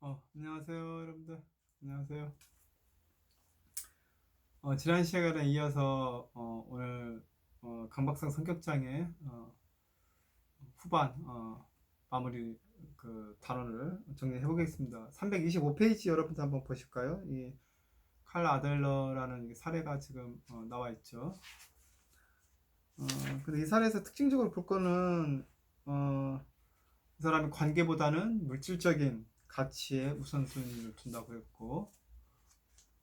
안녕하세요, 여러분들. 안녕하세요. 지난 시간에 이어서 오늘 강박성 성격장애 후반 마무리 그 단원을 정리해 보겠습니다. 325페이지 여러분들 한번 보실까요? 이 칼 아들러라는 이 사례가 지금 나와 있죠. 근데 이 사례에서 특징적으로 볼 거는 이 사람이 관계보다는 물질적인 가치에 우선순위를 둔다고 했고,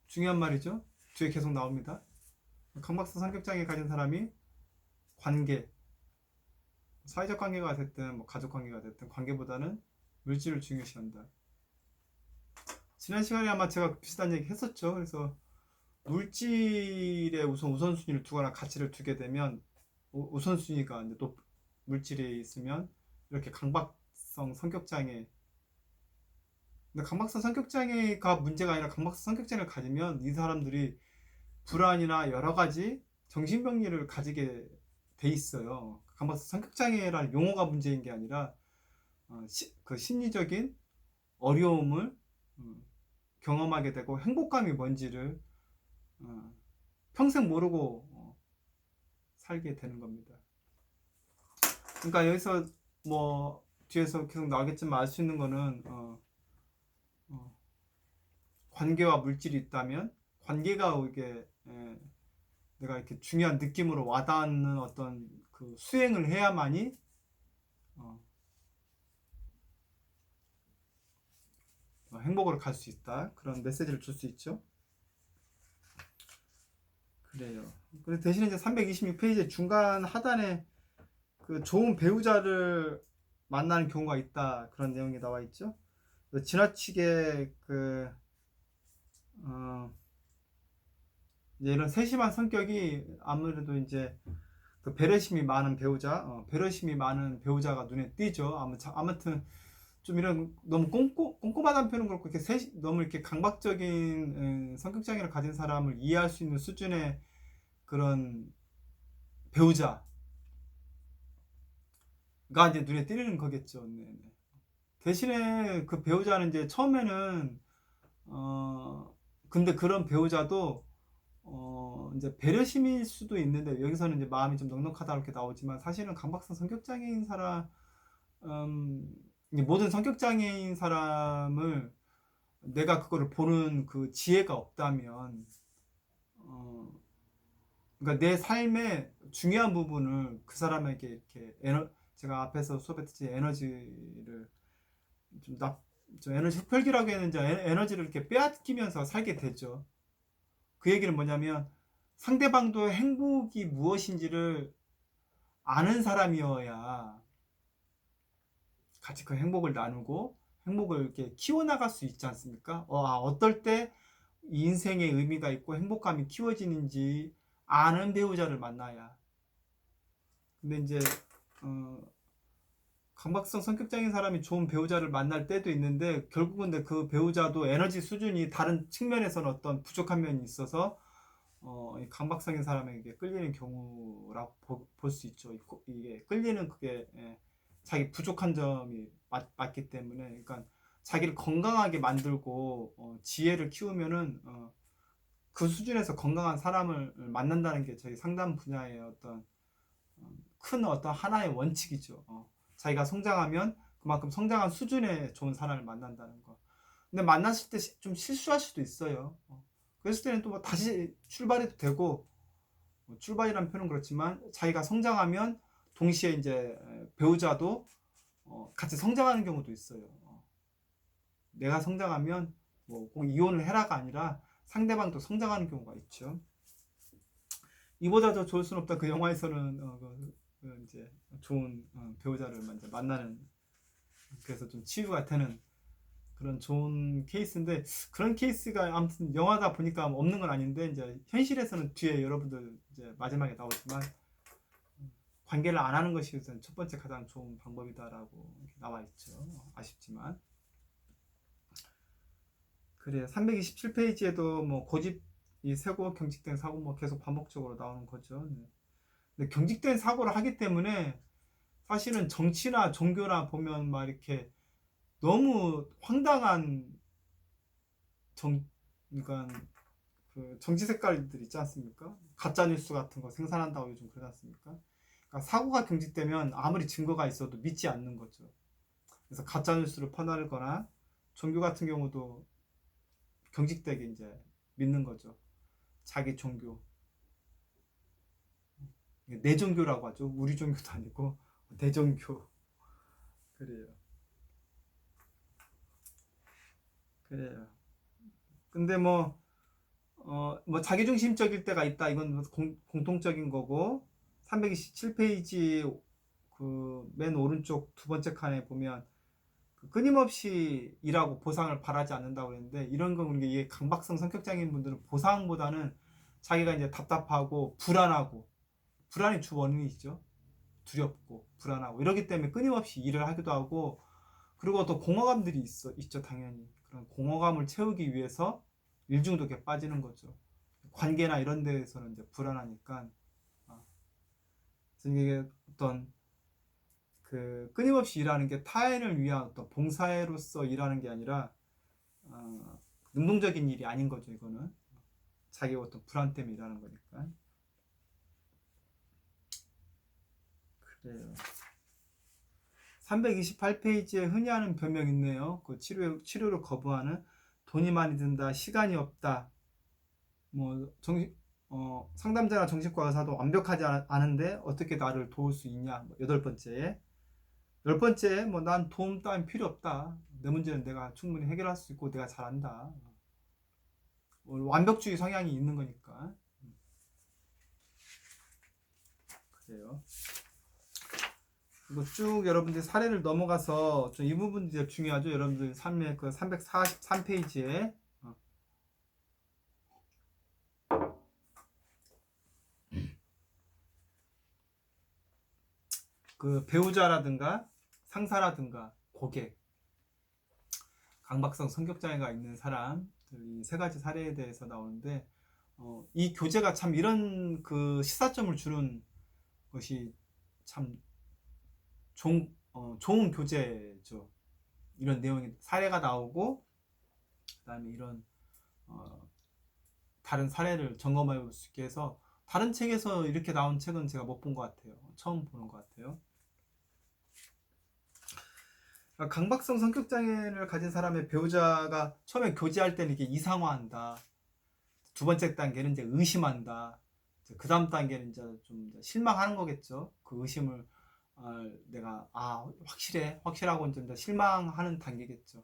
중요한 말이죠. 뒤에 계속 나옵니다. 강박성 성격장애 가진 사람이 관계, 사회적 관계가 됐든 뭐 가족 관계가 됐든 관계보다는 물질을 중요시한다. 지난 시간에 아마 제가 비슷한 얘기 했었죠. 그래서 물질에 우선순위를 두거나 가치를 두게 되면 우선순위가 이제 또 물질에 있으면 이렇게 강박성 성격장애, 근데 강박성 성격장애가 문제가 아니라 강박성 성격장애를 가지면 이 사람들이 불안이나 여러 가지 정신병리를 가지게 돼 있어요. 강박성 성격장애라는 용어가 문제인 게 아니라 그 심리적인 어려움을 경험하게 되고 행복감이 뭔지를 어, 평생 모르고 살게 되는 겁니다. 그러니까 여기서 뭐 뒤에서 계속 나오겠지만 알 수 있는 거는 어, 관계와 물질이 있다면 관계가 이게 내가 이렇게 중요한 느낌으로 와닿는 어떤 그 수행을 해야만이 어, 행복으로 갈 수 있다. 그런 메시지를 줄 수 있죠. 그래요. 그래서 대신에 이제 326페이지 중간 하단에 그 좋은 배우자를 만나는 경우가 있다. 그런 내용이 나와 있죠. 지나치게 어, 이제 이런 세심한 성격이 아무래도 이제 그 배려심이 많은 배우자, 배려심이 많은 배우자가 눈에 띄죠. 아무튼 좀 이런 너무 꼼꼼하다는 표현은 그렇고 이렇게 너무 이렇게 강박적인 성격장애를 가진 사람을 이해할 수 있는 수준의 그런 배우자가 이제 눈에 띄는 거겠죠. 네네. 대신에 그 배우자는 이제 처음에는 근데 그런 배우자도 이제 배려심일 수도 있는데 여기서는 이제 마음이 좀 넉넉하다 이렇게 나오지만 사실은 강박성 성격장애인 사람 모든 성격장애인 사람을 내가 그거를 보는 그 지혜가 없다면 어, 그러니까 내 삶의 중요한 부분을 그 사람에게 이렇게 제가 앞에서 수업했듯이 에너지를 좀 좀 에너지 흡혈귀라고 했는지 에너지를 이렇게 빼앗기면서 살게 되죠. 그 얘기는 뭐냐면 상대방도 행복이 무엇인지를 아는 사람이어야 같이 그 행복을 나누고 행복을 이렇게 키워나갈 수 있지 않습니까? 어떨 때 인생의 의미가 있고 행복감이 키워지는지 아는 배우자를 만나야. 근데 이제 어, 강박성 성격장애인 사람이 좋은 배우자를 만날 때도 있는데 결국은 근데 그 배우자도 에너지 수준이 다른 측면에서는 어떤 부족한 면이 있어서 이 강박성인 사람에게 끌리는 경우라고 볼 수 있죠. 이게 끌리는 그게 자기 부족한 점이 맞기 때문에, 그러니까 자기를 건강하게 만들고 지혜를 키우면은 그 수준에서 건강한 사람을 만난다는 게 저희 상담 분야의 어떤 큰 어떤 하나의 원칙이죠. 자기가 성장하면 그만큼 성장한 수준의 좋은 사람을 만난다는 거. 근데 만났을 때 좀 실수할 수도 있어요. 그랬을 때는 또 뭐 다시 출발해도 되고, 출발이라는 표현은 그렇지만 자기가 성장하면 동시에 이제 배우자도 같이 성장하는 경우도 있어요. 내가 성장하면 뭐 꼭 이혼을 해라가 아니라 상대방도 성장하는 경우가 있죠. 이보다 더 좋을 수는 없다. 그 영화에서는 이제 좋은 배우자를 이제 만나는, 그래서 좀 치유가 되는 그런 좋은 케이스인데, 그런 케이스가 아무튼 영화다 보니까 없는 건 아닌데 이제 현실에서는 뒤에 여러분들 이제 마지막에 나오지만 관계를 안 하는 것이 우선 첫 번째 가장 좋은 방법이다라고 나와 있죠. 아쉽지만. 그래 327페이지에도 뭐 고집이 세고 경직된 사고 뭐 계속 반복적으로 나오는 거죠. 네. 근데 경직된 사고를 하기 때문에 사실은 정치나 종교나 보면 막 이렇게 너무 황당한 그러니까 그 정치 색깔들 있지 않습니까? 가짜 뉴스 같은 거 생산한다고 요즘 그러지 않습니까? 그러니까 사고가 경직되면 아무리 증거가 있어도 믿지 않는 거죠. 그래서 가짜 뉴스를 퍼나르거나 종교 같은 경우도 경직되게 이제 믿는 거죠. 자기 종교. 내 종교라고 하죠. 우리 종교도 아니고 내 종교. 그래요. 그래요. 근데 뭐 자기중심적일 때가 있다. 이건 공통적인 거고 327페이지 그 맨 오른쪽 두 번째 칸에 보면 그 끊임없이 일하고 보상을 바라지 않는다고 했는데 이런 건 이게 강박성 성격장애인 분들은 보상보다는 자기가 이제 답답하고 불안이 주 원인이죠. 두렵고 불안하고 이러기 때문에 끊임없이 일을 하기도 하고 그리고 또 공허감들이 있죠 당연히 그런 공허감을 채우기 위해서 일중독에 빠지는 거죠. 관계나 이런 데에서는 이제 불안하니까 그래서 이게 어떤 그 끊임없이 일하는 게 타인을 위한 어떤 봉사로서 일하는 게 아니라 능동적인 일이 아닌 거죠. 이거는 자기 어떤 불안 때문에 일하는 거니까. 그래요. 328페이지에 흔히 하는 변명 있네요. 그 치료를 거부하는 돈이 많이 든다, 시간이 없다. 뭐 상담자나 정신과 의사도 완벽하지 않은데 어떻게 나를 도울 수 있냐. 뭐 여덟 번째, 열 번째, 뭐 난 도움 따윈 필요 없다. 내 문제는 내가 충분히 해결할 수 있고 내가 잘한다. 완벽주의 성향이 있는 거니까. 그래요. 이거 쭉 여러분들 사례를 넘어가서 이 부분 이제 중요하죠. 여러분들 삶의 그 343페이지에 그 배우자라든가 상사라든가 고객, 강박성 성격장애가 있는 사람 이 세 가지 사례에 대해서 나오는데 이 교재가 참 이런 그 시사점을 주는 것이 참 좋은 교재죠. 이런 내용이 사례가 나오고 그다음에 이런 다른 사례를 점검해 볼 수 있게 해서 다른 책에서 이렇게 나온 책은 제가 못 본 것 같아요. 처음 보는 것 같아요. 강박성 성격장애를 가진 사람의 배우자가 처음에 교제할 때는 이게 이상화한다. 두 번째 단계는 이제 의심한다. 그 다음 단계는 이제 좀 실망하는 거겠죠. 그 의심을 내가 확실하고 이제 실망하는 단계겠죠.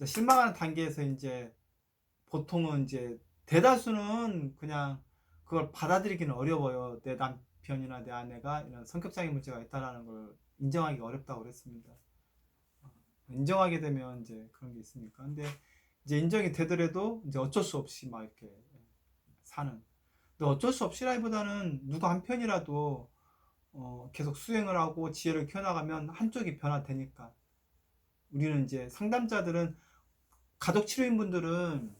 실망하는 단계에서 이제 보통은 이제 대다수는 그냥 그걸 받아들이기는 어려워요. 내 남편이나 내 아내가 이런 성격장애 문제가 있다는 걸 인정하기 어렵다고 그랬습니다. 인정하게 되면 이제 그런 게 있으니까. 근데 이제 인정이 되더라도 이제 어쩔 수 없이 막 이렇게 사는. 근데 어쩔 수 없이라기보다는 누구 한 편이라도 계속 수행을 하고 지혜를 키워나가면 한쪽이 변화되니까. 우리는 이제 상담자들은 가족 치료인분들은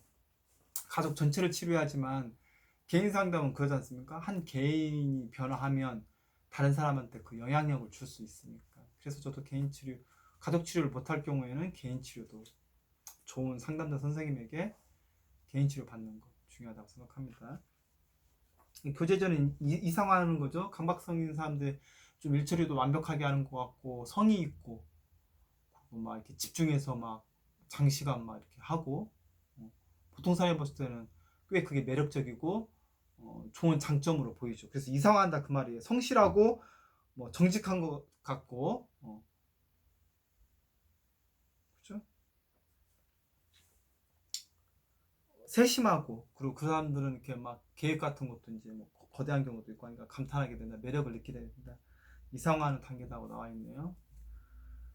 가족 전체를 치료하지만 개인 상담은 그러지 않습니까? 한 개인이 변화하면 다른 사람한테 그 영향력을 줄 수 있으니까. 그래서 저도 개인 치료, 가족 치료를 못할 경우에는 개인 치료도 좋은 상담자 선생님에게 개인 치료 받는 거 중요하다고 생각합니다. 교제전은 이상화하는 거죠. 강박성인 사람들 좀 일처리도 완벽하게 하는 것 같고 성의 있고 그리고 막 이렇게 집중해서 막 장시간 막 이렇게 하고 보통 사람이 봤을 때는 꽤 그게 매력적이고 좋은 장점으로 보이죠. 그래서 이상화한다 그 말이에요. 성실하고 뭐 정직한 것 같고 그렇죠? 세심하고 그리고 그 사람들은 이렇게 막 계획 같은 것도 이제 뭐 거대한 경우도 있고 하니까 감탄하게 된다. 매력을 느끼게 된다. 이상화하는 단계라고 나와 있네요.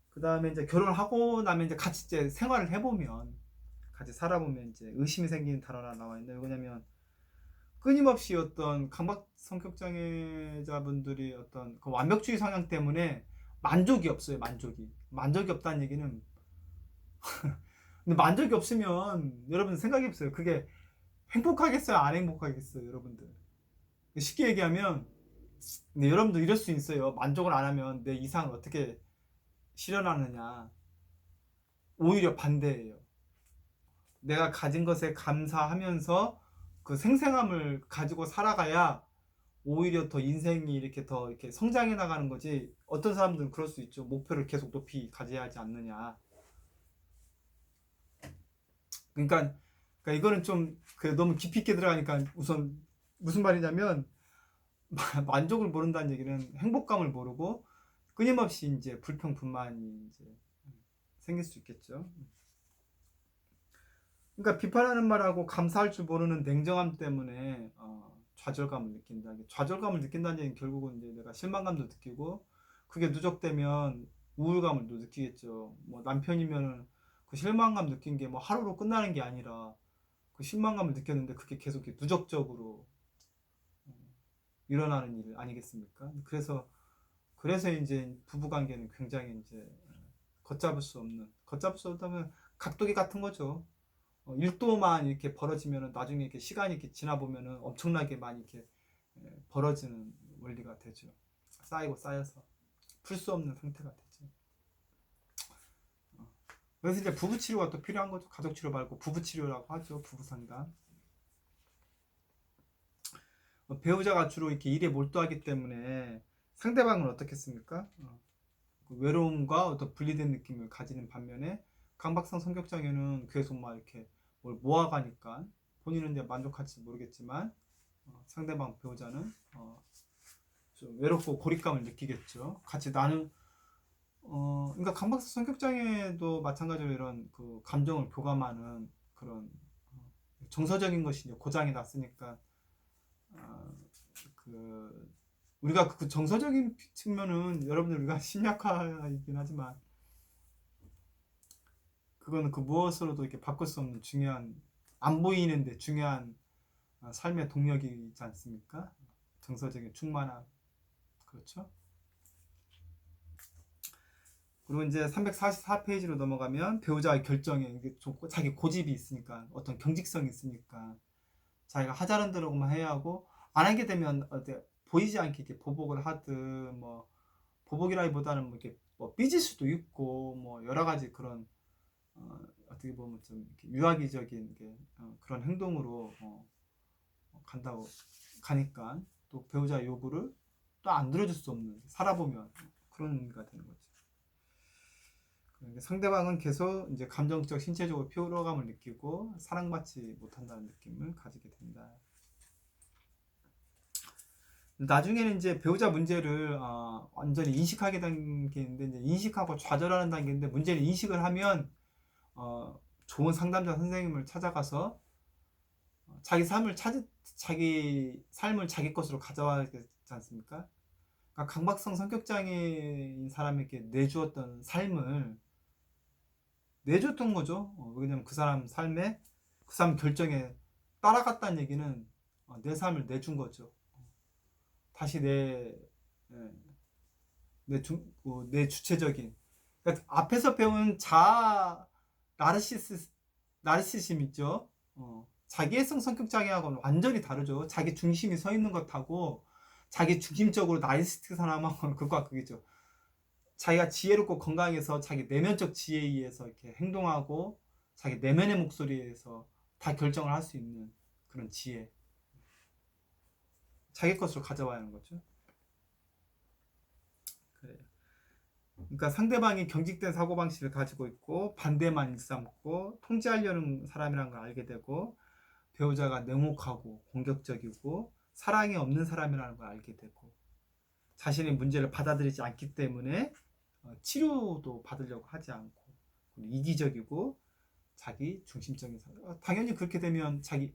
그 다음에 이제 결혼하고 나면 이제 같이 이제 생활을 해보면 같이 살아보면 이제 의심이 생기는 단어가 나와 있는데 왜냐면 끊임없이 어떤 강박 성격 장애자분들이 어떤 그 완벽주의 성향 때문에 만족이 없어요. 만족이 없다는 얘기는 근데 만족이 없으면 여러분 생각해 보세요. 그게 행복하겠어요? 안 행복하겠어요? 여러분들 쉽게 얘기하면 근데 여러분들 이럴 수 있어요. 만족을 안 하면 내 이상을 어떻게 실현하느냐 오히려 반대예요. 내가 가진 것에 감사하면서 그 생생함을 가지고 살아가야 오히려 더 인생이 이렇게 더 이렇게 성장해 나가는 거지. 어떤 사람들은 그럴 수 있죠. 목표를 계속 높이 가져야 하지 않느냐. 그러니까, 이거는 좀 너무 깊이 있게 들어가니까 우선 무슨 말이냐면 만족을 모른다는 얘기는 행복감을 모르고 끊임없이 이제 불평 불만이 이제 생길 수 있겠죠. 그러니까 비판하는 말하고 감사할 줄 모르는 냉정함 때문에 좌절감을 느낀다. 좌절감을 느낀다는 얘기는 결국은 이제 내가 실망감도 느끼고 그게 누적되면 우울감을 느끼겠죠. 뭐 남편이면 그 실망감 느낀 게 뭐 하루로 끝나는 게 아니라 그 실망감을 느꼈는데 그게 계속 이렇게 누적적으로 일어나는 일 아니겠습니까? 그래서 이제 부부 관계는 굉장히 이제 걷잡을 수 없다면 각도기 같은 거죠. 1도만 이렇게 벌어지면은 나중에 이렇게 시간이 이렇게 지나 보면은 엄청나게 많이 이렇게 벌어지는 원리가 되죠. 쌓이고 쌓여서 풀 수 없는 상태가 되죠. 그래서 이제 부부 치료가 또 필요한 거죠. 가족 치료 말고 부부 치료라고 하죠. 부부 상담. 배우자가 주로 이렇게 일에 몰두하기 때문에 상대방은 어떻겠습니까? 그 외로움과 어떤 분리된 느낌을 가지는 반면에 강박성 성격장애는 계속 막 이렇게 뭘 모아가니까 본인은 이제 만족할지 모르겠지만 상대방 배우자는 좀 외롭고 고립감을 느끼겠죠. 같이 그러니까 강박성 성격장애도 마찬가지로 이런 그 감정을 교감하는 그런 정서적인 것이 이제 고장이 났으니까 그 우리가 그 정서적인 측면은 여러분들 우리가 심리학과이긴 하지만 그거는 그 무엇으로도 이렇게 바꿀 수 없는 중요한 안 보이는데 중요한 삶의 동력이지 않습니까? 정서적인 충만함. 그렇죠? 그리고 이제 344페이지로 넘어가면 배우자의 결정에 이게 좋고 자기 고집이 있으니까 어떤 경직성이 있으니까 자기가 하자는 대로만 해야 하고 안 하게 되면 보이지 않게 이렇게 보복을 하든 뭐 보복이라기보다는 뭐 이렇게 뭐 삐질 수도 있고 뭐 여러 가지 그런 어떻게 보면 좀 이렇게 유아기적인 그런 행동으로 간다고 가니까 또 배우자 요구를 또 안 들어줄 수 없는 살아보면 그런 의미가 되는 거죠. 그러니까 상대방은 계속 이제 감정적, 신체적으로 피로감을 느끼고 사랑받지 못한다는 느낌을 가지게 된다. 나중에는 이제 배우자 문제를 완전히 인식하게 단계인데 이제 인식하고 좌절하는 단계인데 문제는 인식을 하면 좋은 상담자 선생님을 찾아가서 자기 삶을 자기 것으로 가져와야 되지 않습니까? 그러니까 강박성 성격장애인 사람에게 내주었던 삶을 내줬던 거죠. 왜냐면 그 사람 삶에 그 사람 결정에 따라갔다는 얘기는 내 삶을 내준 거죠. 다시 예, 내 주체적인 그러니까 앞에서 배운 나르시심 있죠. 자기애성 성격 장애하고는 완전히 다르죠. 자기 중심이 서 있는 것하고 자기 중심적으로 나르시스틱 사람하고는 극과 극이죠. 자기가 지혜롭고 건강해서 자기 내면적 지혜에 의해서 이렇게 행동하고 자기 내면의 목소리에서 다 결정을 할 수 있는 그런 지혜. 자기 것으로 가져와야 하는 거죠. 그래요. 그러니까 상대방이 경직된 사고방식을 가지고 있고 반대만 일삼고 통제하려는 사람이라는 걸 알게 되고 배우자가 냉혹하고 공격적이고 사랑이 없는 사람이라는 걸 알게 되고 자신의 문제를 받아들이지 않기 때문에 치료도 받으려고 하지 않고 이기적이고 자기 중심적인 사람. 당연히 그렇게 되면 자기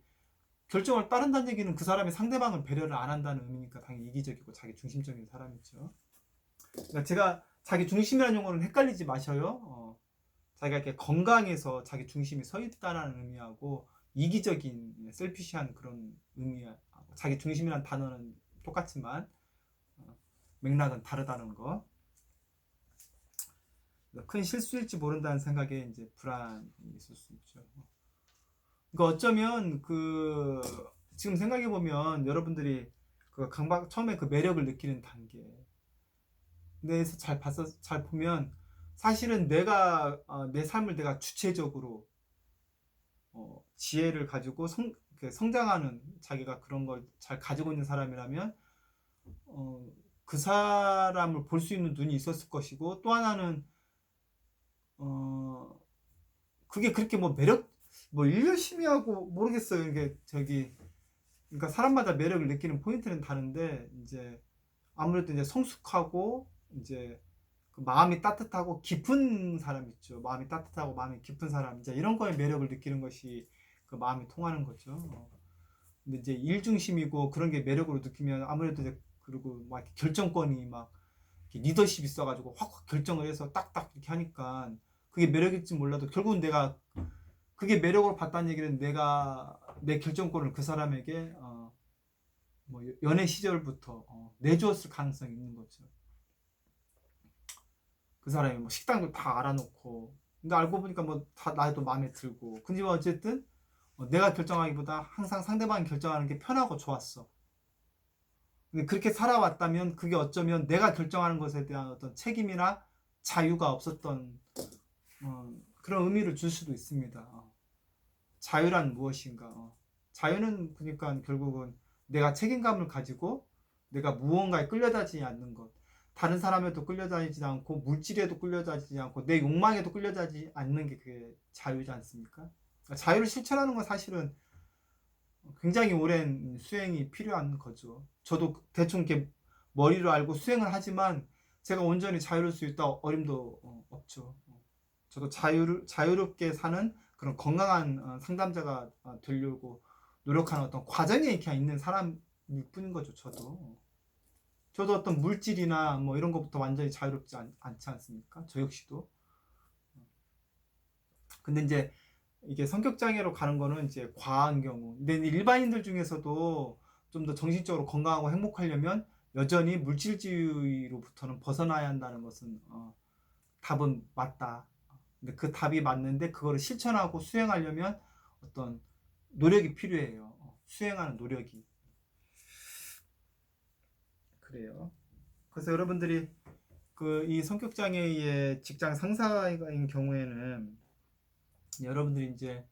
결정을 따른다는 얘기는 그 사람이 상대방을 배려를 안 한다는 의미니까 당연히 이기적이고 자기 중심적인 사람이죠. 그러니까 제가 자기 중심이라는 용어는 헷갈리지 마셔요. 자기가 이렇게 건강해서 자기 중심이 서 있다는 의미하고 이기적인 셀피시한 그런 의미하고 자기 중심이라는 단어는 똑같지만 맥락은 다르다는 거. 큰 실수일지 모른다는 생각에 이제 불안이 있을 수 있죠. 그러니까 어쩌면 지금 생각해 보면 여러분들이 처음에 그 매력을 느끼는 단계 내에서 잘 보면 사실은 내 삶을 내가 주체적으로 지혜를 가지고 성장하는, 자기가 그런 걸 잘 가지고 있는 사람이라면 그 사람을 볼 수 있는 눈이 있었을 것이고, 또 하나는 그게 그렇게 뭐 일 열심히 하고 모르겠어요. 이게 그러니까 사람마다 매력을 느끼는 포인트는 다른데, 이제 아무래도 이제 성숙하고 이제 그 마음이 따뜻하고 깊은 사람 있죠. 마음이 따뜻하고 마음이 깊은 사람, 이제 이런 거에 매력을 느끼는 것이 그 마음이 통하는 거죠. 근데 이제 일 중심이고 그런 게 매력으로 느끼면 아무래도 이제, 그리고 막 결정권이 막 리더십 있어가지고 확확 결정을 해서 딱딱 이렇게 하니까 그게 매력일지 몰라도, 결국은 내가 그게 매력으로 봤다는 얘기는 내가 내 결정권을 그 사람에게 뭐 연애 시절부터 내주었을 가능성이 있는 거죠. 그 사람이 뭐 식당도 다 알아놓고, 근데 알고 보니까 뭐 다 나도 마음에 들고, 근데 어쨌든 내가 결정하기보다 항상 상대방이 결정하는 게 편하고 좋았어. 근데 그렇게 살아왔다면 그게 어쩌면 내가 결정하는 것에 대한 어떤 책임이나 자유가 없었던 그런 의미를 줄 수도 있습니다. 자유란 무엇인가? 자유는 그러니까 결국은 내가 책임감을 가지고 내가 무언가에 끌려다니지 않는 것, 다른 사람에도 끌려다니지 않고 물질에도 끌려다니지 않고 내 욕망에도 끌려다니지 않는 게 그게 자유지 않습니까? 자유를 실천하는 건 사실은 굉장히 오랜 수행이 필요한 거죠. 저도 대충 이렇게 머리로 알고 수행을 하지만 제가 온전히 자유로울 수 있다 어림도 없죠. 저도 자유롭게 사는 그런 건강한 상담자가 되려고 노력하는 어떤 과정에 이렇게 있는 사람일 뿐인 거죠. 저도 어떤 물질이나 뭐 이런 것부터 완전히 자유롭지 않지 않습니까? 저 역시도. 근데 이제 이게 성격 장애로 가는 거는 이제 과한 경우. 근데 일반인들 중에서도 좀 더 정신적으로 건강하고 행복하려면 여전히 물질주의로부터는 벗어나야 한다는 것은 답은 맞다. 근데 그 답이 맞는데 그거를 실천하고 수행하려면 어떤 노력이 필요해요. 수행하는 노력이. 그래요. 그래서 여러분들이 이 성격 장애의 직장 상사인 경우에는 여러분들이 이제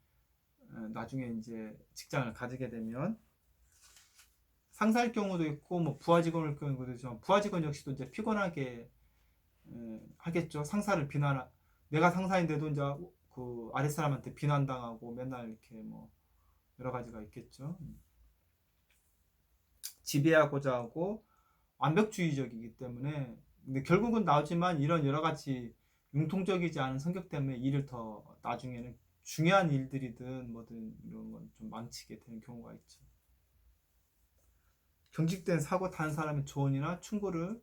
나중에 이제 직장을 가지게 되면 상사일 경우도 있고 뭐 부하 직원일 경우도 있지만, 부하 직원 역시도 이제 피곤하게 하겠죠. 내가 상사인데도 이제 그 아랫사람한테 비난당하고 맨날 이렇게 뭐 여러 가지가 있겠죠. 지배하고자 하고 완벽주의적이기 때문에, 근데 결국은 나오지만 이런 여러 가지 융통적이지 않은 성격 때문에 일을 더 나중에는 중요한 일들이든 뭐든 이런 건 좀 망치게 되는 경우가 있죠. 경직된 사고 다른 사람의 조언이나 충고를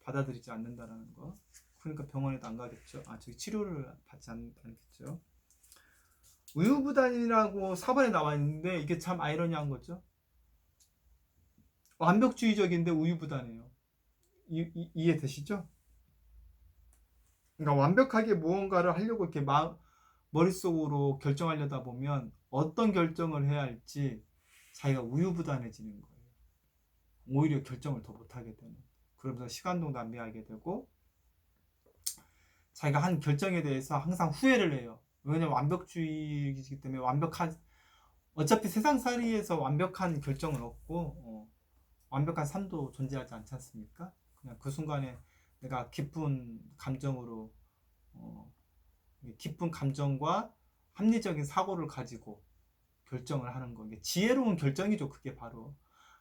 받아들이지 않는다라는 거. 그러니까 병원에도 안 가겠죠. 저기 치료를 받지 않겠죠. 우유부단이라고 4번에 나와 있는데 이게 참 아이러니한 거죠. 완벽주의적인데 우유부단해요. 이해되시죠? 그러니까 완벽하게 무언가를 하려고 이렇게 머릿속으로 결정하려다 보면 어떤 결정을 해야 할지 자기가 우유부단해지는 거예요. 오히려 결정을 더 못하게 되는. 그러면서 시간도 낭비하게 되고 자기가 한 결정에 대해서 항상 후회를 해요. 왜냐면 완벽주의이기 때문에 어차피 세상살이에서 완벽한 결정은 없고 완벽한 삶도 존재하지 않지 않습니까? 그냥 그 순간에 내가 기쁜 감정과 합리적인 사고를 가지고 결정을 하는 거. 이게 지혜로운 결정이죠. 그게 바로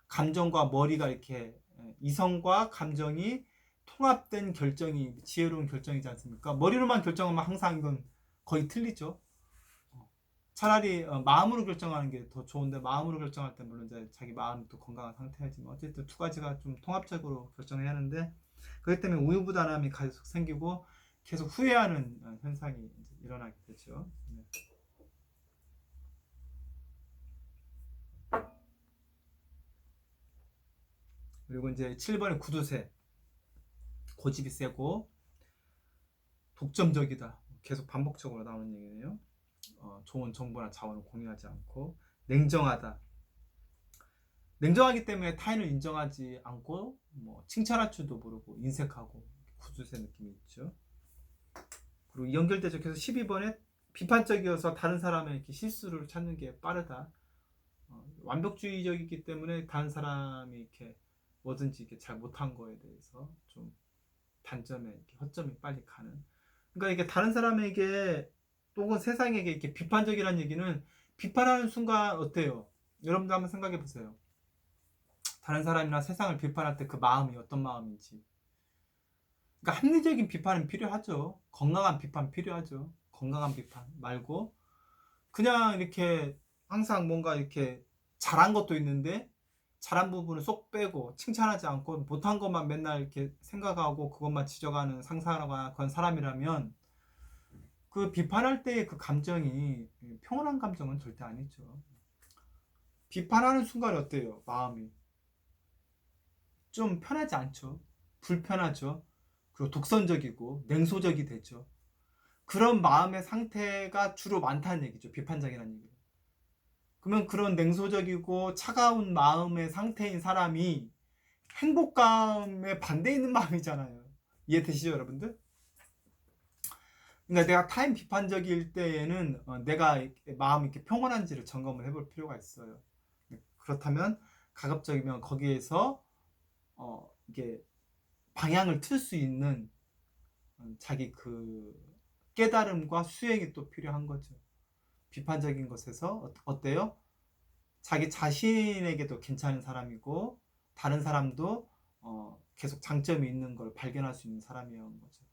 감정과 머리가 이렇게, 이성과 감정이 통합된 결정이 지혜로운 결정이지 않습니까? 머리로만 결정하면 항상 이건 거의 틀리죠. 차라리 마음으로 결정하는 게 더 좋은데, 마음으로 결정할 때 물론 이제 자기 마음이 또 건강한 상태야지만 어쨌든 두 가지가 좀 통합적으로 결정해야 하는데, 그렇기 때문에 우유부단함이 계속 생기고 계속 후회하는 현상이 일어나게 되죠. 네. 그리고 이제 7번의 구두쇠, 고집이 세고 독점적이다. 계속 반복적으로 나오는 얘기네요. 좋은 정보나 자원을 공유하지 않고 냉정하다. 냉정하기 때문에 타인을 인정하지 않고 뭐 칭찬할 줄도 모르고 인색하고 구두쇠 느낌이 있죠. 그리고 연결되죠. 그래서 12번에 비판적이어서 다른 사람의 이렇게 실수를 찾는 게 빠르다. 완벽주의적이기 때문에 다른 사람이 이렇게 뭐든지 이렇게 잘 못한 거에 대해서 좀 단점에 이렇게 허점이 빨리 가는. 그러니까 이게 다른 사람에게 또는 세상에게 이렇게 비판적이라는 얘기는 비판하는 순간 어때요? 여러분도 한번 생각해 보세요. 다른 사람이나 세상을 비판할 때 그 마음이 어떤 마음인지. 그러니까 합리적인 비판은 필요하죠. 건강한 비판 필요하죠. 건강한 비판 말고 그냥 이렇게 항상 뭔가 이렇게 잘한 것도 있는데 잘한 부분을 쏙 빼고 칭찬하지 않고 못한 것만 맨날 이렇게 생각하고 그것만 지적하는 상사나 그런 사람이라면 그 비판할 때의 그 감정이 평온한 감정은 절대 아니죠. 비판하는 순간 어때요? 마음이 좀 편하지 않죠. 불편하죠. 그리고 독선적이고 냉소적이 되죠. 그런 마음의 상태가 주로 많다는 얘기죠. 비판적이라는 얘기. 그러면 그런 냉소적이고 차가운 마음의 상태인 사람이 행복감에 반대 있는 마음이잖아요. 이해되시죠, 여러분들? 그러니까 내가 타인 비판적일 때에는 내가 마음이 이렇게 평온한지를 점검을 해볼 필요가 있어요. 그렇다면 가급적이면 거기에서 이게 방향을 틀 수 있는 자기 그 깨달음과 수행이 또 필요한 거죠. 비판적인 것에서 어때요? 자기 자신에게도 괜찮은 사람이고 다른 사람도 계속 장점이 있는 걸 발견할 수 있는 사람이라는 거죠.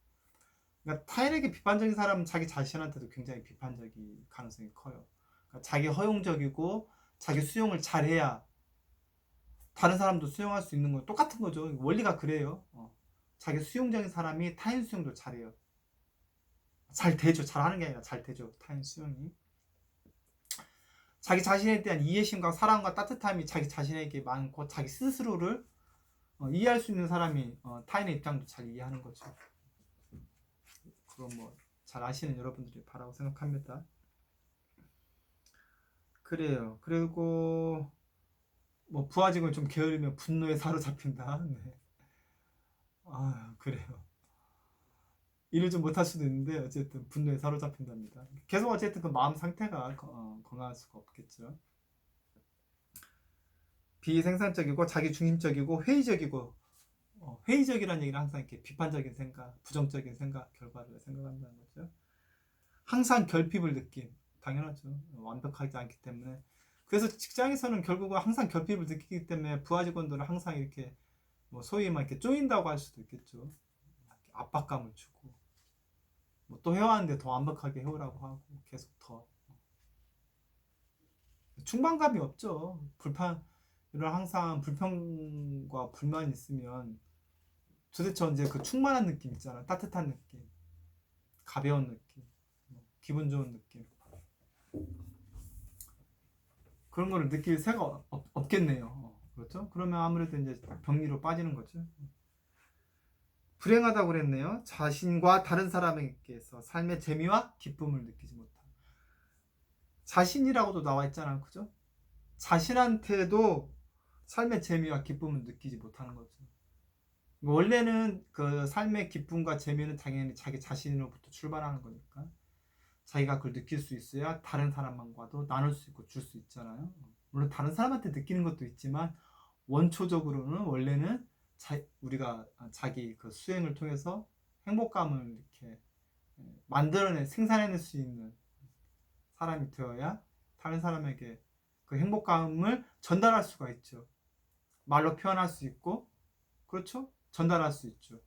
그러니까 타인에게 비판적인 사람은 자기 자신한테도 굉장히 비판적인 가능성이 커요. 그러니까 자기 허용적이고 자기 수용을 잘해야 다른 사람도 수용할 수 있는 건 똑같은 거죠. 원리가 그래요. 자기 수용적인 사람이 타인 수용도 잘해요. 잘 되죠. 잘하는 게 아니라 잘 되죠. 타인 수용이. 자기 자신에 대한 이해심과 사랑과 따뜻함이 자기 자신에게 많고 자기 스스로를 이해할 수 있는 사람이 타인의 입장도 잘 이해하는 거죠. 그건 뭐 잘 아시는 여러분들이 바라고 생각합니다. 그래요. 그리고 뭐 부하직을 좀 게으르면 분노에 사로잡힌다. 네. 아 그래요. 일을 좀 못할 수도 있는데 어쨌든 분노에 사로잡힌답니다. 계속 어쨌든 그 마음 상태가 건강할 수가 없겠죠. 비생산적이고 자기중심적이고 회의적이고 회의적이라는 얘기는 항상 이렇게 비판적인 생각, 부정적인 생각, 결과를 생각한다는 거죠. 항상 결핍을 느낌, 당연하죠. 완벽하지 않기 때문에. 그래서 직장에서는 결국은 항상 결핍을 느끼기 때문에 부하 직원들은 항상 이렇게 뭐 소위 막 이렇게 쪼인다고 할 수도 있겠죠. 압박감을 주고 뭐 또 해왔는데 더 완벽하게 해오라고 하고 계속 더 충만감이 없죠. 이런 항상 불평과 불만이 있으면 도대체 언제 그 충만한 느낌 있잖아. 따뜻한 느낌, 가벼운 느낌, 기분 좋은 느낌. 그런 거를 느낄 새가 없겠네요. 그렇죠? 그러면 아무래도 이제 병리로 빠지는 거죠. 불행하다고 그랬네요. 자신과 다른 사람에게서 삶의 재미와 기쁨을 느끼지 못한다. 자신이라고도 나와 있잖아요. 그죠? 자신한테도 삶의 재미와 기쁨을 느끼지 못하는 거죠. 원래는 그 삶의 기쁨과 재미는 당연히 자기 자신으로부터 출발하는 거니까 자기가 그걸 느낄 수 있어야 다른 사람과도 나눌 수 있고 줄 수 있잖아요. 물론 다른 사람한테 느끼는 것도 있지만 원초적으로는 원래는 우리가 자기 그 수행을 통해서 행복감을 이렇게 생산해낼 수 있는 사람이 되어야 다른 사람에게 그 행복감을 전달할 수가 있죠. 말로 표현할 수 있고, 그렇죠? 전달할 수 있죠.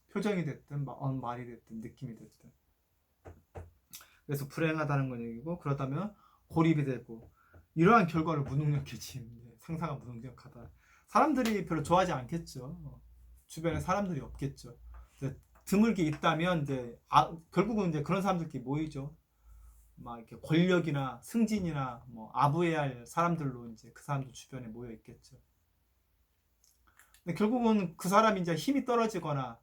표정이 됐든 말이 됐든 느낌이 됐든. 그래서 불행하다는 건 얘기고, 그러다면 고립이 되고 이러한 결과를 무능력해짐. 상사가 무능력하다. 사람들이 별로 좋아하지 않겠죠. 주변에 사람들이 없겠죠. 드물게 있다면 이제 결국은 이제 그런 사람들끼리 모이죠. 막 이렇게 권력이나 승진이나 뭐 아부해야 할 사람들로 이제 그 사람들 주변에 모여 있겠죠. 근데 결국은 그 사람이 이제 힘이 떨어지거나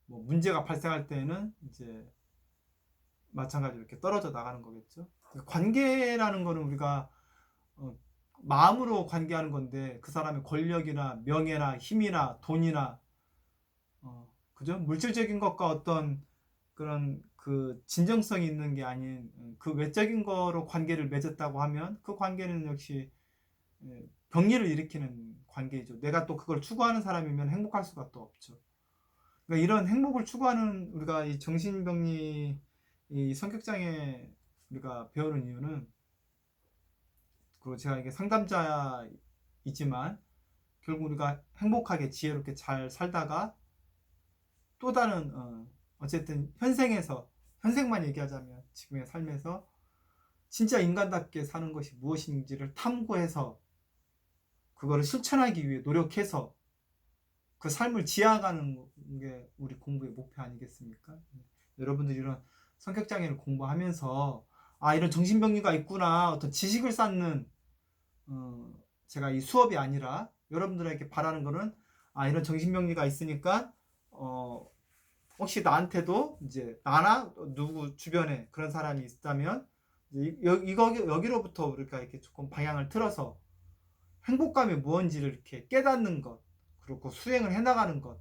뭐 문제가 발생할 때는 이제 마찬가지로 이렇게 떨어져 나가는 거겠죠. 관계라는 거는 우리가 마음으로 관계하는 건데 그 사람의 권력이나 명예나 힘이나 돈이나 그죠? 물질적인 것과 어떤 그런 그 진정성이 있는 게 아닌 그 외적인 거로 관계를 맺었다고 하면 그 관계는 역시 병리를 일으키는 관계이죠. 내가 또 그걸 추구하는 사람이면 행복할 수가 또 없죠. 그러니까 이런 행복을 추구하는 우리가 이 정신병리 이 성격장애 우리가 배우는 이유는, 그리고 제가 이게 상담자이지만 결국 우리가 행복하게 지혜롭게 잘 살다가 또 다른 어쨌든 현생만 얘기하자면 지금의 삶에서 진짜 인간답게 사는 것이 무엇인지를 탐구해서 그거를 실천하기 위해 노력해서 그 삶을 지향하는 게 우리 공부의 목표 아니겠습니까? 여러분들이 이런 성격장애를 공부하면서 이런 정신병리가 있구나, 어떤 지식을 쌓는 제가 이 수업이 아니라 여러분들에게 바라는 거는 이런 정신병리가 있으니까 혹시 나한테도 이제 나나 누구 주변에 그런 사람이 있다면 여기로부터 우리가 이렇게 조금 방향을 틀어서 행복감이 무엇인지를 이렇게 깨닫는 것, 그리고 수행을 해나가는 것.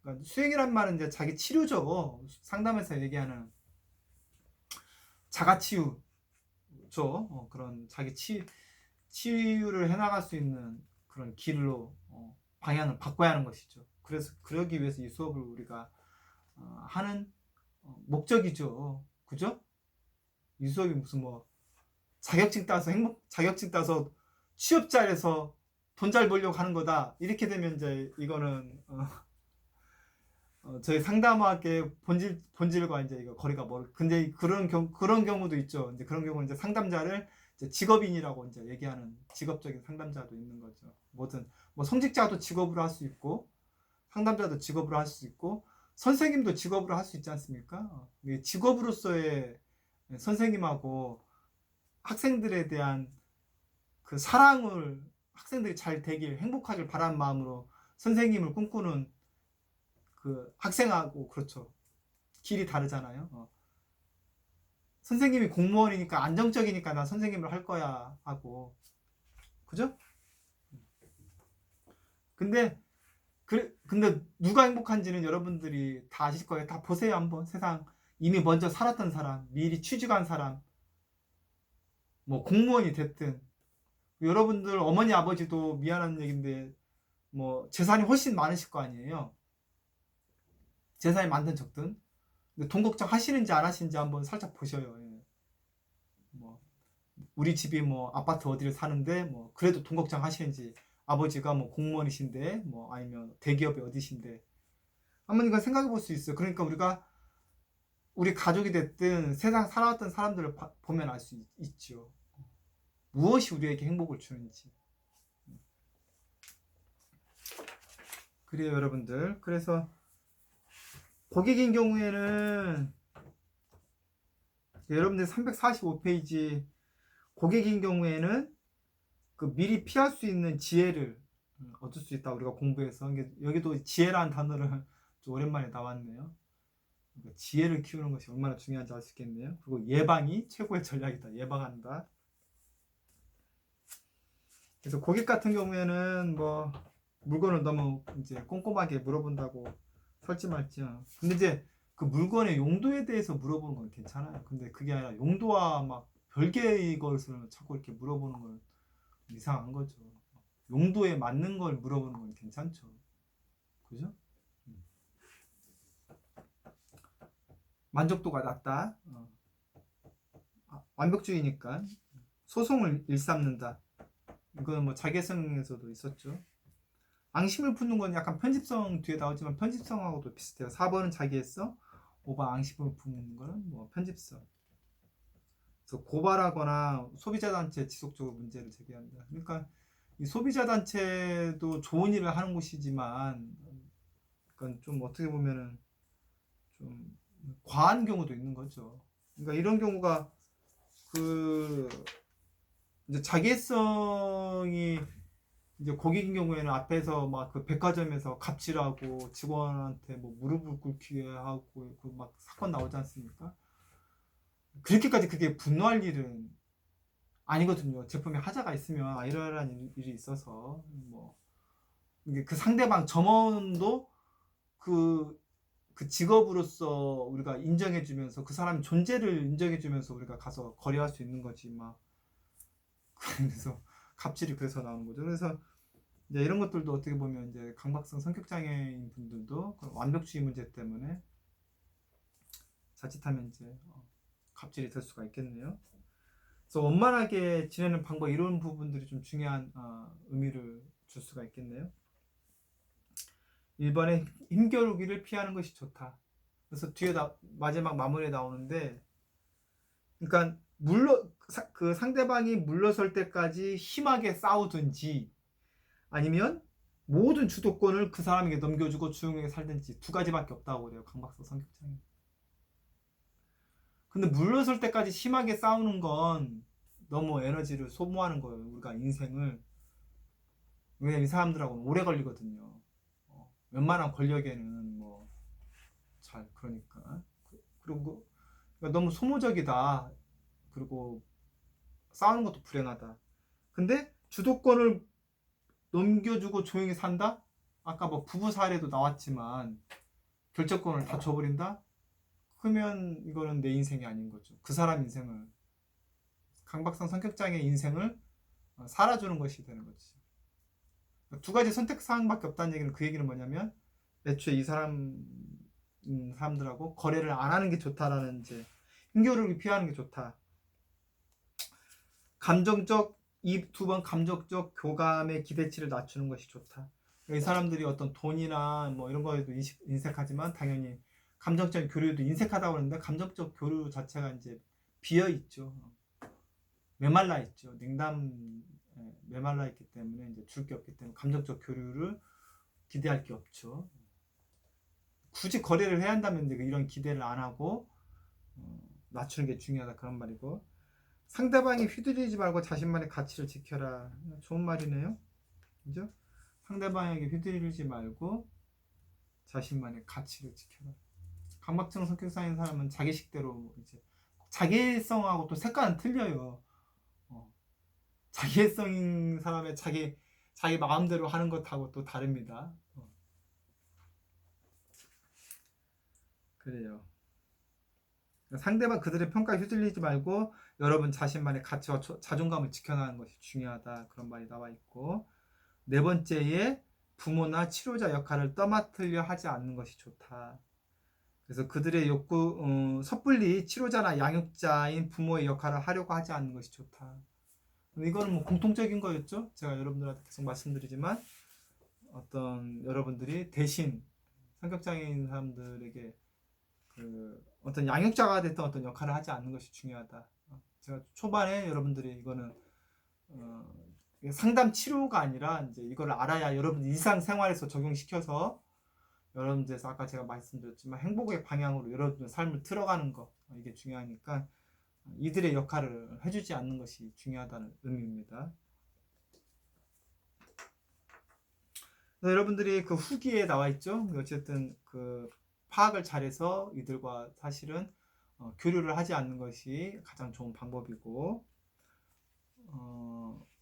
그러니까 수행이란 말은 이제 자기 치료죠. 상담에서 얘기하는 자가치유죠. 그런 자기 치유를 해나갈 수 있는 그런 길로 방향을 바꿔야 하는 것이죠. 그래서 그러기 위해서 이 수업을 우리가 하는 목적이죠. 그죠? 이 수업이 무슨 뭐 자격증 따서 취업자에서 돈 잘 벌려고 하는 거다, 이렇게 되면 이제 이거는 저희 상담학의 본질과 이제 이거 거리가 근데 그런 경우도 있죠. 이제 그런 경우는 이제 상담자를 이제 직업인이라고 이제 얘기하는 직업적인 상담자도 있는 거죠. 뭐든 뭐 성직자도 직업으로 할 수 있고 상담자도 직업으로 할 수 있고 선생님도 직업으로 할 수 있지 않습니까? 직업으로서의 선생님하고 학생들에 대한 그 사랑을, 학생들이 잘 되길 행복하길 바라는 마음으로 선생님을 꿈꾸는 그 학생하고, 그렇죠, 길이 다르잖아요. 선생님이 공무원이니까 안정적이니까 나 선생님을 할 거야 하고, 그죠? 근데 누가 행복한지는 여러분들이 다 아실 거예요. 다 보세요 한번. 세상 이미 먼저 살았던 사람, 미리 취직한 사람, 뭐 공무원이 됐든, 여러분들 어머니 아버지도 미안한 얘기인데 뭐 재산이 훨씬 많으실 거 아니에요. 재산이 많든 적든. 근데 돈 걱정 하시는지 안 하시는지 한번 살짝 보셔요. 뭐 우리 집이 뭐 아파트 어디를 사는데 뭐 그래도 돈 걱정 하시는지, 아버지가 뭐 공무원이신데 뭐 아니면 대기업이 어디신데 한번 이건 생각해 볼 수 있어요. 그러니까 우리 가족이 됐든 세상 살아왔던 사람들을 보면 알 수 있죠. 무엇이 우리에게 행복을 주는지. 그래요 여러분들. 그래서 고객인 경우에는 여러분들 345페이지 고객인 경우에는 그 미리 피할 수 있는 지혜를 얻을 수 있다 우리가 공부해서. 여기도 지혜라는 단어를 좀 오랜만에 나왔네요. 그러니까 지혜를 키우는 것이 얼마나 중요한지 알 수 있겠네요. 그리고 예방이 최고의 전략이다. 예방한다. 그래서 고객 같은 경우에는 뭐 물건을 너무 이제 꼼꼼하게 물어본다고 살지 말지요. 근데 이제 그 물건의 용도에 대해서 물어보는 건 괜찮아요. 근데 그게 아니라 용도와 막 별개의 것을 자꾸 이렇게 물어보는 건 이상한 거죠. 용도에 맞는 걸 물어보는 건 괜찮죠. 그죠? 만족도가 낮다. 완벽주의니까 소송을 일삼는다. 이건 뭐 자개성에서도 있었죠. 앙심을 품는 건 약간 편집성 뒤에 나오지만 편집성하고도 비슷해요. 4번은 자기애성, 5번 앙심을 품는 거는 뭐 편집성. 그래서 고발하거나 소비자단체 지속적으로 문제를 제기한다. 그러니까 이 소비자단체도 좋은 일을 하는 곳이지만 그건 좀 어떻게 보면은 좀 과한 경우도 있는 거죠. 그러니까 이런 경우가 그 이제 자기애성이 이제 고객인 경우에는 앞에서 막 그 백화점에서 갑질하고 직원한테 뭐 무릎을 꿇게 하고 그 막 사건 나오지 않습니까? 그렇게까지 그게 분노할 일은 아니거든요. 제품에 하자가 있으면 이러이러한 일이 있어서 뭐 이게 그 상대방 점원도 그 그 직업으로서 우리가 인정해주면서 그 사람 존재를 인정해주면서 우리가 가서 거래할 수 있는 거지 막. 그래서 갑질이 그래서 나오는 거죠. 그래서 이제 이런 것들도 어떻게 보면 이제 강박성 성격 장애인 분들도 완벽주의 문제 때문에 자칫하면 이제 갑질이 될 수가 있겠네요. 그래서 원만하게 지내는 방법 이런 부분들이 좀 중요한 의미를 줄 수가 있겠네요. 1번에 힘겨루기를 피하는 것이 좋다. 그래서 뒤에 마지막 마무리에 나오는데, 그러니까 그 상대방이 물러설 때까지 심하게 싸우든지 아니면 모든 주도권을 그 사람에게 넘겨주고 조용하게 살든지 두 가지밖에 없다고 그래요. 강박성 성격장애. 근데 물러설 때까지 심하게 싸우는 건 너무 에너지를 소모하는 거예요. 우리가 인생을. 왜냐면 이 사람들하고는 오래 걸리거든요. 웬만한 권력에는 뭐 잘 그러니까. 그리고 그러니까 너무 소모적이다. 그리고 싸우는 것도 불행하다. 근데 주도권을 넘겨주고 조용히 산다? 아까 뭐 부부 사례도 나왔지만 결정권을 다 줘버린다? 그러면 이거는 내 인생이 아닌 거죠. 그 사람 인생을, 강박성 성격장애 인생을 살아주는 것이 되는 거지. 두 가지 선택사항밖에 없다는 얘기는 그 얘기는 뭐냐면 애초에 이 사람들하고 거래를 안 하는 게 좋다라는 이제 힘겨루기 피하는 게 좋다. 이 두 번 감정적 교감의 기대치를 낮추는 것이 좋다. 이 사람들이 어떤 돈이나 뭐 이런 거에도 인색하지만 당연히 감정적 교류도 인색하다고 그러는데 감정적 교류 자체가 이제 비어 있죠. 메말라 있죠. 메말라 있기 때문에 이제 줄 게 없기 때문에 감정적 교류를 기대할 게 없죠. 굳이 거래를 해야 한다면 이제 이런 기대를 안 하고 낮추는 게 중요하다 그런 말이고, 상대방이 휘둘리지 말고 자신만의 가치를 지켜라. 좋은 말이네요. 그죠? 상대방에게 휘둘리지 말고 자신만의 가치를 지켜라. 강박증 성격상인 사람은 자기식대로 이제 자기성하고 또 색깔은 틀려요. 자기성인 사람의 자기 마음대로 하는 것하고 또 다릅니다. 그래요. 상대방 그들의 평가에 휘둘리지 말고 여러분 자신만의 가치와 자존감을 지켜나가는 것이 중요하다. 그런 말이 나와 있고, 네 번째에 부모나 치료자 역할을 떠맡으려 하지 않는 것이 좋다. 그래서 그들의 욕구, 섣불리 치료자나 양육자인 부모의 역할을 하려고 하지 않는 것이 좋다. 이거는 뭐 공통적인 거였죠. 제가 여러분들한테 계속 말씀드리지만 어떤 여러분들이 대신 성격장애인 사람들에게 어떤 양육자가 됐던 어떤 역할을 하지 않는 것이 중요하다. 제가 초반에 여러분들이 이거는 상담 치료가 아니라 이제 이걸 알아야 여러분 일상생활에서 적용시켜서 여러분들에서 아까 제가 말씀드렸지만 행복의 방향으로 여러분의 삶을 틀어가는 거, 이게 중요하니까 이들의 역할을 해주지 않는 것이 중요하다는 의미입니다. 여러분들이 그 후기에 나와 있죠. 어쨌든 그 파악을 잘해서 이들과 사실은 교류를 하지 않는 것이 가장 좋은 방법이고,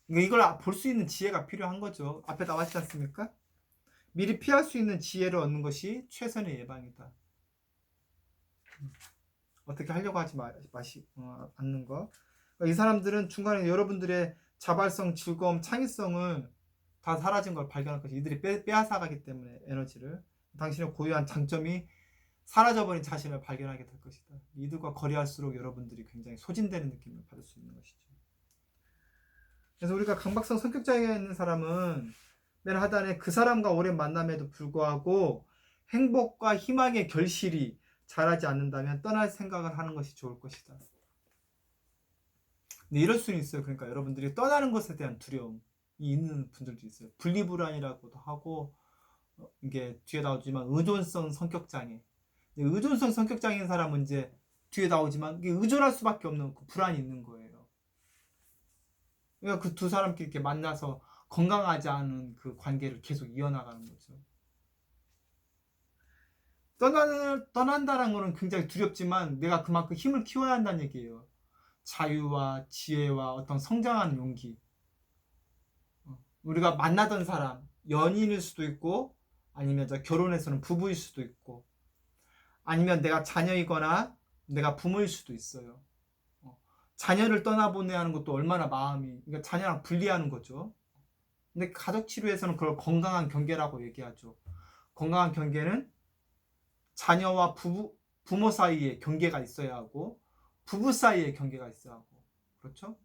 이걸 볼 수 있는 지혜가 필요한 거죠. 앞에 나왔지 않습니까? 미리 피할 수 있는 지혜를 얻는 것이 최선의 예방이다. 어떻게 하려고 하지 않는 거. 이 사람들은 중간에 여러분들의 자발성, 즐거움, 창의성을 다 사라진 걸 발견할 것이, 이들이 빼앗아가기 때문에 에너지를, 당신의 고유한 장점이 사라져버린 자신을 발견하게 될 것이다. 이들과 거래할수록 여러분들이 굉장히 소진되는 느낌을 받을 수 있는 것이죠. 그래서 우리가 강박성 성격장애 있는 사람은 맨 하단에 그 사람과 오랜 만남에도 불구하고 행복과 희망의 결실이 자라지 않는다면 떠날 생각을 하는 것이 좋을 것이다. 근데 이럴 수는 있어요. 그러니까 여러분들이 떠나는 것에 대한 두려움이 있는 분들도 있어요. 분리불안이라고도 하고, 이게 뒤에 나오지만 의존성 성격장애. 의존성 성격장애인 사람은 이제 뒤에 나오지만 이게 의존할 수밖에 없는 그 불안이 있는 거예요. 그러니까 그 두 사람끼리 이렇게 만나서 건강하지 않은 그 관계를 계속 이어나가는 거죠. 떠난다는 거는 굉장히 두렵지만 내가 그만큼 힘을 키워야 한다는 얘기예요. 자유와 지혜와 어떤 성장하는 용기. 우리가 만나던 사람, 연인일 수도 있고 아니면 결혼해서는 부부일 수도 있고, 아니면 내가 자녀이거나 내가 부모일 수도 있어요. 자녀를 떠나보내야 하는 것도 얼마나 마음이, 그러니까 자녀랑 분리하는 거죠. 근데 가족 치료에서는 그걸 건강한 경계라고 얘기하죠. 건강한 경계는 자녀와 부모 사이에 경계가 있어야 하고, 부부 사이에 경계가 있어야 하고, 그렇죠?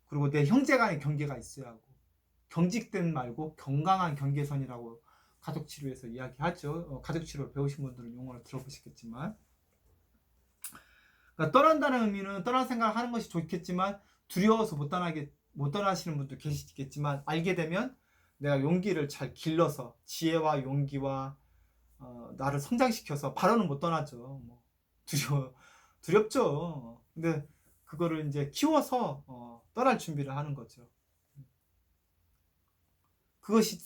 그리고 내 형제 간의 경계가 있어야 하고, 경직된 말고 건강한 경계선이라고 가족 치료에서 이야기하죠. 가족 치료를 배우신 분들은 용어를 들어보시겠지만, 그러니까 떠난다는 의미는 떠날 생각을 하는 것이 좋겠지만 두려워서 못 떠나시는 분도 계시겠지만, 알게 되면 내가 용기를 잘 길러서 지혜와 용기와 나를 성장시켜서 바로는 못 떠나죠. 뭐 두렵죠. 근데 그거를 이제 키워서 떠날 준비를 하는 거죠. 그것이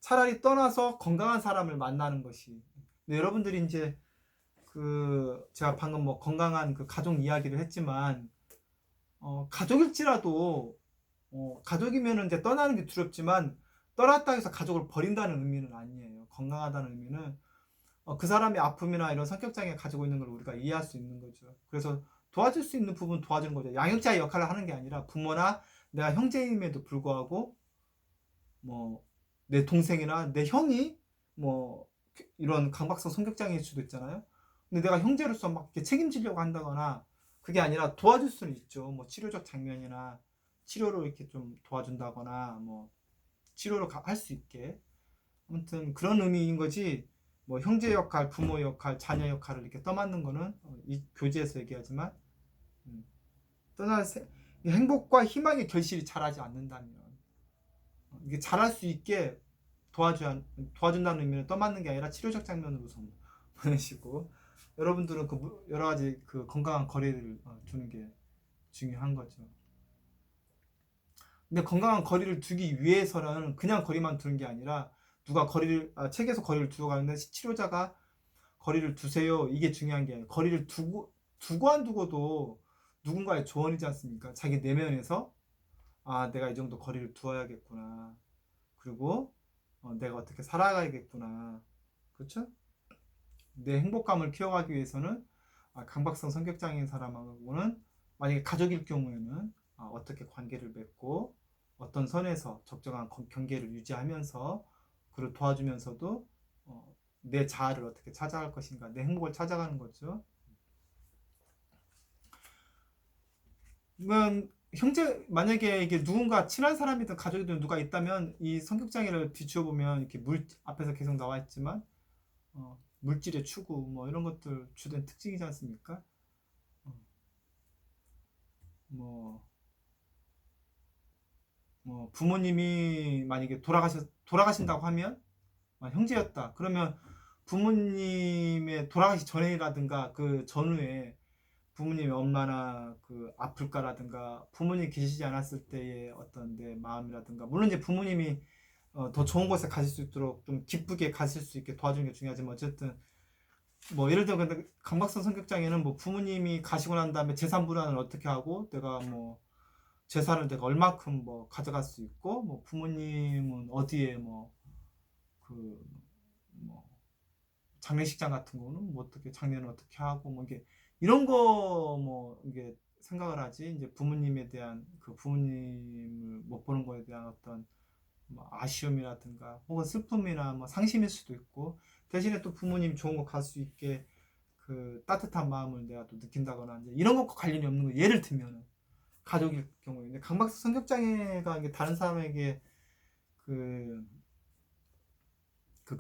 차라리 떠나서 건강한 사람을 만나는 것이. 근데 여러분들이 이제 제가 방금 뭐 건강한 그 가족 이야기를 했지만, 가족일지라도 가족이면은 이제 떠나는 게 두렵지만, 떠났다 해서 가족을 버린다는 의미는 아니에요. 건강하다는 의미는 그 사람의 아픔이나 이런 성격 장애 가지고 있는 걸 우리가 이해할 수 있는 거죠. 그래서 도와줄 수 있는 부분 도와주는 거죠. 양육자의 역할을 하는 게 아니라 부모나 내가 형제임에도 불구하고 뭐 내 동생이나 내 형이 뭐 이런 강박성 성격 장애일 수도 있잖아요. 근데 내가 형제로서 막 이렇게 책임지려고 한다거나 그게 아니라 도와줄 수는 있죠. 뭐 치료적 장면이나 치료로 이렇게 좀 도와준다거나 뭐 치료를 할 수 있게. 아무튼 그런 의미인 거지. 뭐 형제 역할, 부모 역할, 자녀 역할을 이렇게 떠맡는 거는 이 교재에서 얘기하지만, 음, 떠날 행복과 희망의 결실이 자라지 않는다면, 이게 자랄 수 있게 도와준다는 의미는 떠맡는 게 아니라 치료적 장면으로 보내시고, 여러분들은 그 여러 가지 그 건강한 거리를 두는 게 중요한 거죠. 근데 건강한 거리를 두기 위해서는 그냥 거리만 두는 게 아니라, 누가 책에서 거리를 두고 가는데 치료자가 거리를 두세요, 이게 중요한 게 아니라, 거리를 두고 안 두고도 누군가의 조언이지 않습니까? 자기 내면에서 내가 이 정도 거리를 두어야겠구나, 그리고 내가 어떻게 살아가야겠구나, 그렇죠? 내 행복감을 키워가기 위해서는 강박성 성격장애인 사람하고는, 만약에 가족일 경우에는 어떻게 관계를 맺고 어떤 선에서 적정한 경계를 유지하면서 그를 도와주면서도 내 자아를 어떻게 찾아갈 것인가, 내 행복을 찾아가는 거죠. 그러면 만약에 이게 누군가 친한 사람이든 가족이든 누가 있다면, 이 성격장애를 비추어 보면 이렇게 앞에서 계속 나와 있지만 물질의 추구 뭐 이런 것들 주된 특징이지 않습니까? 뭐, 부모님이 만약에 돌아가신다고 하면, 형제였다 그러면 부모님의 돌아가시 전에라든가 그 전후에 부모님이 얼마나 아플까라든가, 부모님 계시지 않았을 때의 어떤 내 마음이라든가, 물론 이제 부모님이 더 좋은 곳에 가실 수 있도록 좀 기쁘게 가실 수 있게 도와주는 게 중요하지만, 어쨌든 뭐 예를 들어 근데 강박성 성격장애는 뭐 부모님이 가시고 난 다음에 재산 분할을 어떻게 하고, 내가 뭐 재산을 내가 얼마큼 뭐 가져갈 수 있고, 뭐 부모님은 어디에 그 뭐 장례식장 같은 거는 뭐 어떻게 장례는 어떻게 하고, 뭐 이게 이런 거 뭐 이게 생각을 하지, 이제 부모님에 대한 부모님을 못 보는 거에 대한 어떤 뭐 아쉬움이라든가 혹은 슬픔이나 뭐 상심일 수도 있고, 대신에 또 부모님 좋은 거 갈 수 있게 따뜻한 마음을 내가 또 느낀다거나, 이제 이런 것과 관련이 없는 거. 예를 들면은 가족일 경우에, 근데 강박성 성격장애가 이게 다른 사람에게 그,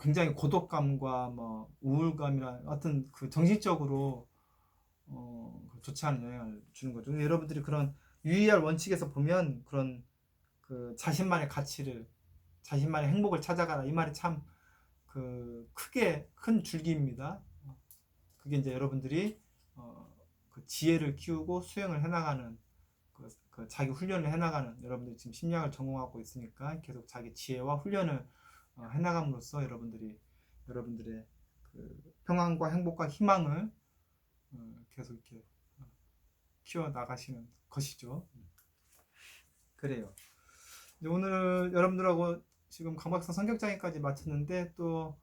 굉장히 고독감과 뭐 우울감이나 어떤 정신적으로 좋지 않은 영향을 주는 거죠. 근데 여러분들이 그런 유의할 원칙에서 보면, 그런 자신만의 가치를, 자신만의 행복을 찾아가라, 이 말이 참 크게 큰 줄기입니다. 그게 이제 여러분들이 지혜를 키우고 수행을 해나가는, 자기 훈련을 해나가는, 여러분들이 지금 심리학을 전공하고 있으니까 계속 자기 지혜와 훈련을 해나감으로써 여러분들의 평안과 행복과 희망을 계속 이렇게 키워 나가시는 것이죠. 그래요. 오늘 여러분들하고 지금 강박성 성격장애까지 마쳤는데, 또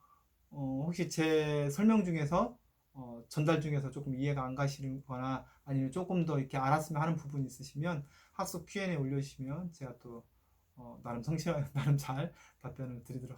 혹시 제 설명 중에서 전달 중에서 조금 이해가 안 가시거나 아니면 조금 더 이렇게 알았으면 하는 부분이 있으시면 학습 Q&A 올려주시면 제가 또 나름 성실하게 나름 잘 답변을 드리도록